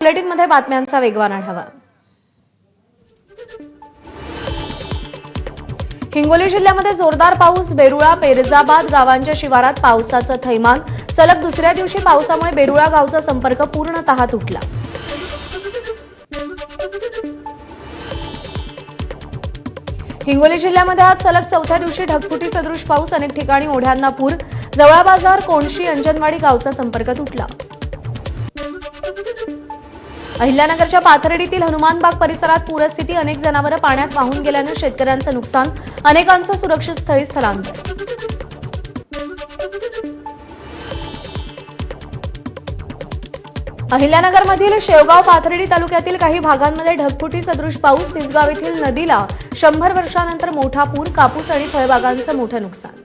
बुलेटिनमध्ये बातम्यांचा वेगवान आढावा। हिंगोली जिल्ह्यामध्ये जोरदार पाऊस। बेरुळा पेरजाबाद गावांच्या शिवारात पावसाचं थैमान। सलग दुसऱ्या दिवशी पावसामुळे बेरुळा गावचा संपर्क पूर्णतः तुटला। हिंगोली जिल्ह्यामध्ये आज सलग चौथ्या दिवशी ढगफुटी सदृश पाऊस। अनेक ठिकाणी ओढ्यांना पूर। जवळा बाजार कोणशी अंजनवाडी गावचा संपर्क तुटला। अहिल्यानगरच्या पाथर्डीतील हनुमानबाग परिसरात पूरस्थिती। अनेक जनावरं पाण्यात वाहून गेल्यानं शेतकऱ्यांचं नुकसान। अनेकांचं सुरक्षित स्थळी स्थलांतर। अहिल्यानगरमधील शेवगाव पाथर्डी तालुक्यातील काही भागांमध्ये ढगफुटी सदृश पाऊस। तिसगाव येथील नदीला 100 वर्षांनंतर मोठा पूर। कापूस आणि फळबागांचं मोठं नुकसान।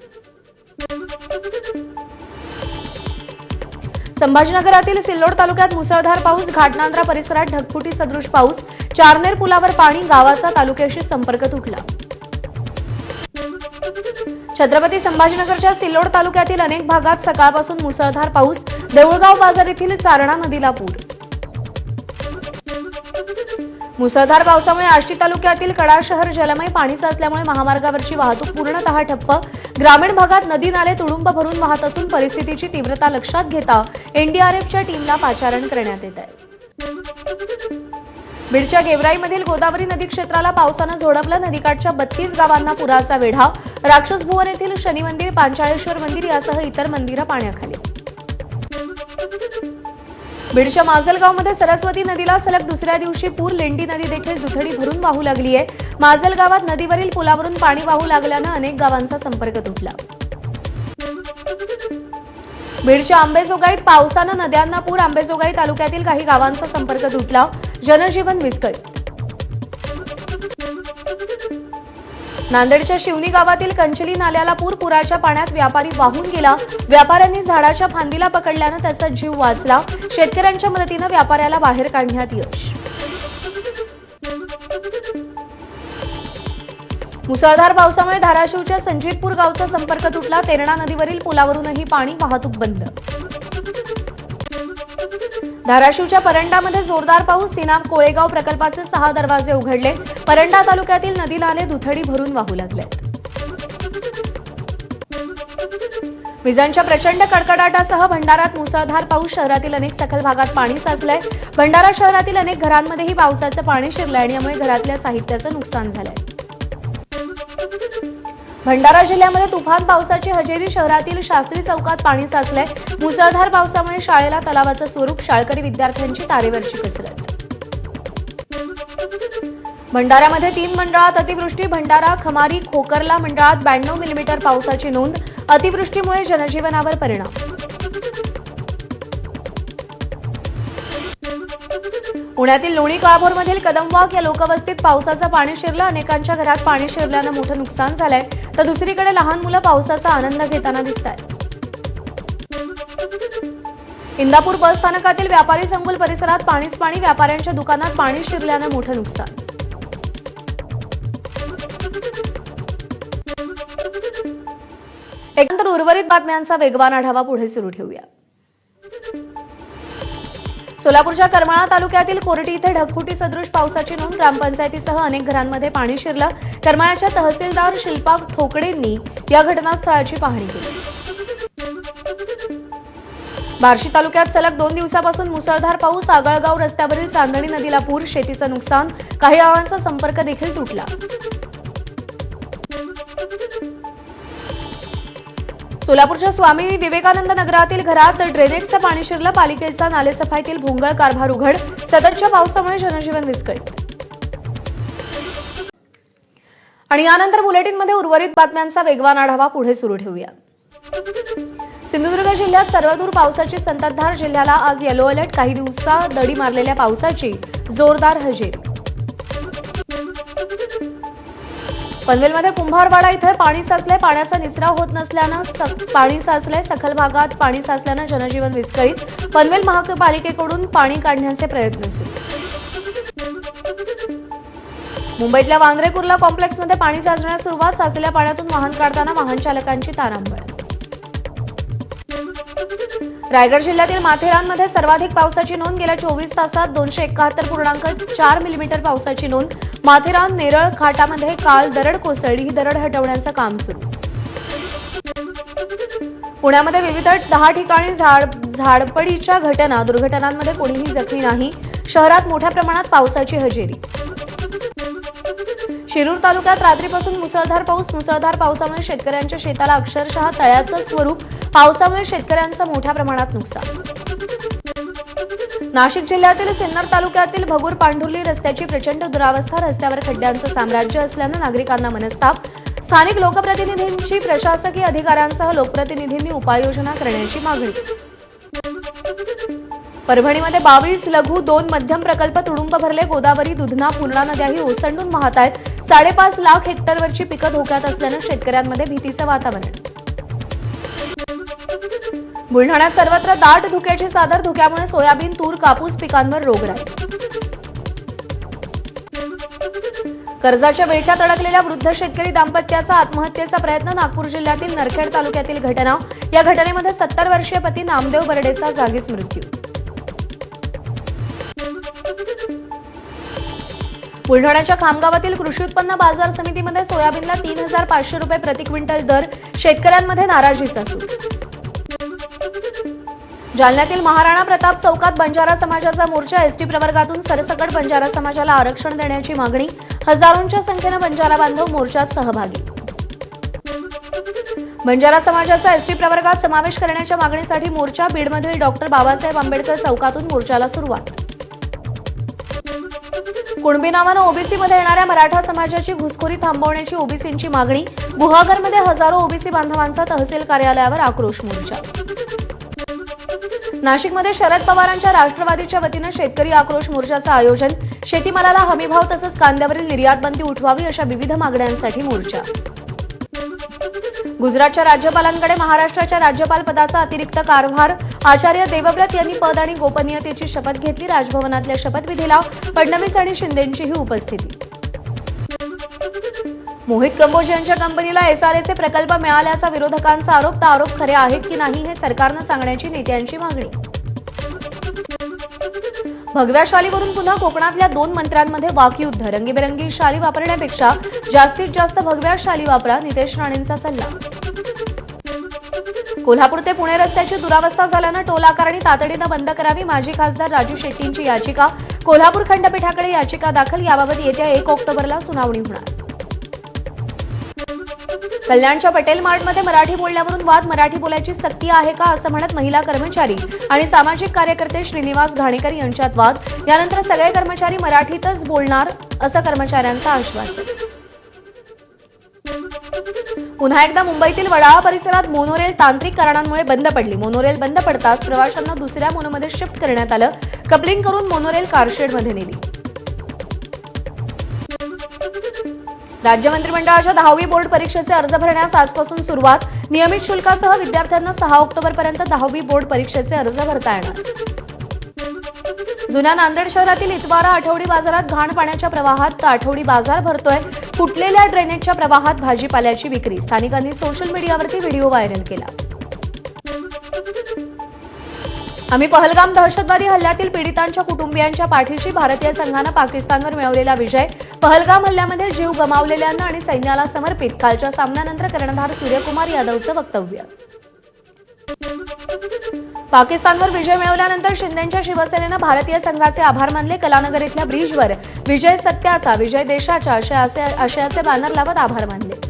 संभाजीनगरातील सिल्लोड तालुक्यात मुसळधार पाऊस। घाटनांद्रा परिसरात ढगफुटी सदृश पाऊस। चारनेर पुलावर पाणी। गावाचा तालुक्याशी संपर्क तुटला। छत्रपती संभाजीनगरच्या सिल्लोड तालुक्यातील अनेक भागात सकाळपासून मुसळधार पाऊस। देऊळगाव बाजार येथील चारणा नदीला पूर। मुसळधार पावसामुळे आष्टी तालुक्यातील कडा शहर जलमय। पाणी साचल्यामुळे महामार्गावरची वाहतूक पूर्णतः ठप्प। ग्रामीण भागात नदी नाले तुडुंब भरून वाहत असून परिस्थितीची तीव्रता लक्षात घेता एनडीआरएफच्या टीमला पाचारण करण्यात येत आहे। बीडच्या गेवराईमधील गोदावरी नदी क्षेत्राला पावसानं झोडपलं। नदीकाठच्या 32 गावांना पुराचा वेढा। राक्षसभुवन येथील शनी मंदिर, पांचाळेश्वर मंदिर यासह इतर मंदिरं पाण्याखाली। बीडच्या माजलगावमध्ये सरस्वती नदीला सलग दुसऱ्या दिवशी पूर। लेंडी नदी देखील दुथडी भरून वाहू लागली आहे। माजल गावात नदीवरील पुलावरून पाणी वाहू लागल्यानं अनेक गावांचा संपर्क तुटला। बीडच्या आंबेजोगाईत पावसानं नद्यांना पूर। आंबेजोगाई तालुक्यातील काही गावांचा संपर्क तुटला। जनजीवन विस्कळीत। नांदेडच्या शिवनी गावातील कंचली नाल्याला पूर। पुराच्या पाण्यात व्यापारी वाहून गेला। व्यापाऱ्यांनी झाडाच्या फांदीला पकडल्यानं त्याचा जीव वाचला। शेतकऱ्यांच्या मदतीनं व्यापाऱ्याला बाहेर काढण्यात यश। मुसळधार पावसामुळे धाराशिवच्या संजीतपूर गावचा संपर्क तुटला। तेरणा नदीवरील पुलावरूनही पाणी। वाहतूक बंद। धाराशिवच्या परंडामध्ये जोरदार पाऊस। सिनाब कोळेगाव प्रकल्पाचे 6 दरवाजे उघडले। परंडा तालुक्यातील नदी नाले दुथडी भरून वाहू लागले। विजांच्या प्रचंड कडकडाटासह भंडाऱ्यात मुसळधार पाऊस। शहरातील अनेक सखल भागात पाणी साचलंय। भंडारा शहरातील अनेक घरांमध्येही पावसाचं पाणी शिरलंय आणि यामुळे घरातल्या साहित्याचं नुकसान झालंय। भंडारा जिल्ह्यामध्ये तुफान पावसाची हजेरी। शहरातील शास्त्री चौकात पाणी साचलंय। मुसळधार पावसामुळे शाळेला तलावाचं स्वरूप। शाळकरी विद्यार्थ्यांची तारेवरची कसरत। भंडाऱ्यामध्ये 3 मंडळात अतिवृष्टी। भंडारा, खमारी, खोकरला मंडळात 92 मिलीमीटर पावसाची नोंद। अतिवृष्टीमुळे जनजीवनावर परिणाम। पुण्यातील लोणी काळभोरमधील कदमवाग या लोकवस्तीत पावसाचं पाणी शिरलं। अनेकांच्या घरात पाणी शिरल्यानं मोठं नुकसान झालंय, तर दुसरीकडे लहान मुलं पावसाचा आनंद घेताना दिसतायत। इंदापूर बस स्थानकातील व्यापारी संकुल परिसरात पाणीच पाणी। व्यापाऱ्यांच्या दुकानात पाणी शिरल्यानं मोठं नुकसान। एकंदर उर्वरित बातम्यांचा वेगवान आढावा पुढे सुरू ठेवूया। सोलापूरच्या करमाळा तालुक्यातील कोरटी इथे ढगफुटी सदृश पावसाची नोंद। ग्रामपंचायतीसह अनेक घरांमध्ये पाणी शिरलं। करमाळ्याच्या तहसीलदार शिल्पा ठोकडेंनी या घटनास्थळाची पाहणी केली। बार्शी तालुक्यात सलग 2 दिवसापासून मुसळधार पाऊस। आगळगाव रस्त्यावरील चांदणी नदीला पूर। शेतीचं नुकसान। काही गावांचा संपर्क देखील तुटला। सोलापूरच्या स्वामी विवेकानंद नगरातील घरात ड्रेनेजचं पाणी शिरलं। पालिकेचा नालेसफाईतील भोंगळ कारभार उघड। सततच्या पावसामुळे जनजीवन विस्कळीत। आणि यानंतर बुलेटिनमध्ये उर्वरित बातम्यांचा वेगवान आढावा पुढे सुरू ठेवूया। सिंधुदुर्ग जिल्ह्यात सर्वदूर पावसाची संततधार। जिल्ह्याला आज येलो अलर्ट। काही दिवसा दडी मारलेल्या पावसाची जोरदार हजेरी। पनवेलमध्ये कुंभारवाडा इथे पाणी साचलंय। पाण्याचा निचराव होत नसल्यानं पाणी साचलंय। सखल भागात पाणी साचल्यानं जनजीवन विस्कळीत। पनवेल महापालिकेकडून पाणी काढण्याचे प्रयत्न सुरू। मुंबईतल्या वांद्रे कुर्ला कॉम्प्लेक्समध्ये पाणी साचण्यास सुरुवात। साचलेल्या पाण्यातून वाहन काढताना वाहन चालकांची तारांबळ। रायगड जिल्ह्यातील माथेरानमध्ये सर्वाधिक पावसाची नोंद. गेल्या 24 तासात 271.4 मिलीमीटर पावसाची नोंद. माथेरान नेरळ घाटामध्ये काल दरड कोसळली. ही दरड हटवण्याचं काम सुरू. पुण्यामध्ये विविध 10 ठिकाणी झाडपडीच्या दुर्घटनांमध्ये कोणीही जखमी नाही. शहरात मोठ्या प्रमाणात पावसाची हजेरी. शिरूर तालुक्यात रात्रीपासून मुसळधार पाऊस. मुसळधार पावसामुळे शेतकऱ्यांच्या शेताला अक्षरशः तळ्याचं स्वरूप. पावसामुळे शेतकऱ्यांचं मोठ्या प्रमाणात नुकसान. नाशिक जिल्ह्यातील सिन्नर तालुक्यातील भगूर पांढुर्ली रस्त्याची प्रचंड दुरावस्था. रस्त्यावर खड्ड्यांचं साम्राज्य असल्यानं नागरिकांना मनस्ताप. स्थानिक लोकप्रतिनिधींची प्रशासकीय अधिकाऱ्यांसह लोकप्रतिनिधींनी उपाययोजना करण्याची मागणी. परभणीमध्ये 22 लघु 2 मध्यम प्रकल्प तुडुंब भरले. गोदावरी, दुधना, पूर्णा नद्याही ओसंडून वाहत आहेत. 5.5 लाख हेक्टरवरची पिकं धोक्यात असल्यानं शेतकऱ्यांमध्ये भीतीचं वातावरण. बुलढाण्यात सर्वत्र दाट धुक्याची चादर. धुक्यामुळे सोयाबीन, तूर, कापूस पिकांवर रोगराई. कर्जाच्या विळख्यात अडकलेल्या वृद्ध शेतकरी दाम्पत्याचा आत्महत्येचा प्रयत्न. नागपूर जिल्ह्यातील नरखेड तालुक्यातील घटना. या घटनेमध्ये 70 वर्षीय पती नामदेव बर्डेचा जागीच मृत्यू. बुलढाण्याच्या खामगावातील कृषी उत्पन्न बाजार समितीमध्ये सोयाबीनला 3,500 रुपये प्रति क्विंटल दर. शेतकऱ्यांमध्ये नाराजीचा सूर. जालन्यातील महाराणा प्रताप चौकात बंजारा समाजाचा मोर्चा. एसटी प्रवर्गातून सरसकट बंजारा समाजाला आरक्षण देण्याची मागणी. हजारोंच्या संख्येनं बंजारा बांधव मोर्चात सहभागी. बंजारा समाजाचा एसटी प्रवर्गात समावेश करण्याच्या मागणीसाठी मोर्चा. बीडमधील डॉक्टर बाबासाहेब आंबेडकर चौकातून मोर्चाला सुरुवात. कुणबी नावानं ओबीसीमध्ये येणाऱ्या मराठा समाजाची घुसखोरी थांबवण्याची ओबीसींची मागणी. गुहागरमध्ये हजारो ओबीसी बांधवांचा तहसील कार्यालयावर आक्रोश मोर्चा. नाशिकमध्ये शरद पवारांच्या राष्ट्रवादीच्या वतीनं शेतकरी आक्रोश मोर्चाचं आयोजन. शेतीमालाला हमीभाव तसंच कांद्यावरील निर्यात बंदी उठवावी अशा विविध मागण्यांसाठी मोर्चा. गुजरातच्या राज्यपालांकडे महाराष्ट्राच्या राज्यपाल पदाचा अतिरिक्त कारभार. आचार्य देवव्रत यांनी पद आणि गोपनीयतेची शपथ घेतली. राजभवनातल्या शपथविधीला फडणवीस आणि शिंदेंचीही उपस्थिती. मोहित कंबोज यांच्या कंपनीला एसआरएचे प्रकल्प मिळाल्याचा विरोधकांचा आरोप. तर आरोप खरे आहेत की नाही हे सरकारनं सांगण्याची नेत्यांची मागणी. भगव्या शालीवरून पुन्हा कोकणातल्या 2 मंत्र्यांमध्ये वाकयुद्ध. रंगीबेरंगी शाली वापरण्यापेक्षा जास्तीत जास्त भगव्या शाली वापरा. नितेश राणेंचा सल्ला. कोल्हापूर ते पुणे रस्त्याची दुरावस्था झाल्यानं टोल आकारणी तातडीनं बंद करावी. माजी खासदार राजू शेट्टींची याचिका. कोल्हापूर खंडपीठाकडे याचिका दाखल. याबाबत येत्या 1 ऑक्टोबरला सुनावणी होणार. कल्याणच्या पटेल मार्टमध्ये मराठी बोलण्यावरून वाद. मराठी बोलायची सक्ती आहे का असं म्हणत महिला कर्मचारी आणि सामाजिक कार्यकर्ते श्रीनिवास घाणेकर यांच्यात वाद. यानंतर सगळे कर्मचारी मराठीतच बोलणार असं कर्मचाऱ्यांचं आश्वासन. पुन्हा एकदा मुंबईतील वडाळा परिसरात मोनोरेल तांत्रिक कारणांमुळे बंद पडली. मोनोरेल बंद पडताच प्रवाशांना दुसऱ्या मोनोमध्ये शिफ्ट करण्यात आलं. कपलिंग करून मोनोरेल कारशेडमध्ये नेली. राज्य मंत्रिमंडळाच्या 10वी बोर्ड परीक्षेचे अर्ज भरण्यास आजपासून सुरुवात. नियमित शुल्कासह विद्यार्थ्यांना 6 ऑक्टोबरपर्यंत 10वी बोर्ड परीक्षेचे अर्ज भरता येणार. जुन्या नांदेड शहरातील इतवारा आठवडी बाजारात घाण पाण्याच्या प्रवाहात आठवडी बाजार भरतोय. फुटलेल्या ड्रेनेजच्या प्रवाहात भाजीपाल्याची विक्री. स्थानिकांनी सोशल मीडियावरती व्हिडिओ व्हायरल केला. आम्ही पहलगाम दहशतवादी हल्ल्यातील पीडितांच्या कुटुंबियांच्या पाठीशी. भारतीय संघानं पाकिस्तानवर मिळवलेला विजय. पहलगाम हल्ल्यामध्ये जीव गमावलेल्यांना आणि सैन्याला समर्पित. कालच्या सामन्यानंतर कर्णधार सूर्यकुमार यादवचं वक्तव्य. पाकिस्तानवर विजय मिळवल्यानंतर शिंदेंच्या शिवसेनेनं भारतीय संघाचे आभार मानले. कलानगर इथल्या ब्रिजवर विजय सत्याचा, विजय देशाचा आशयाचे बॅनर लावत आभार मानले.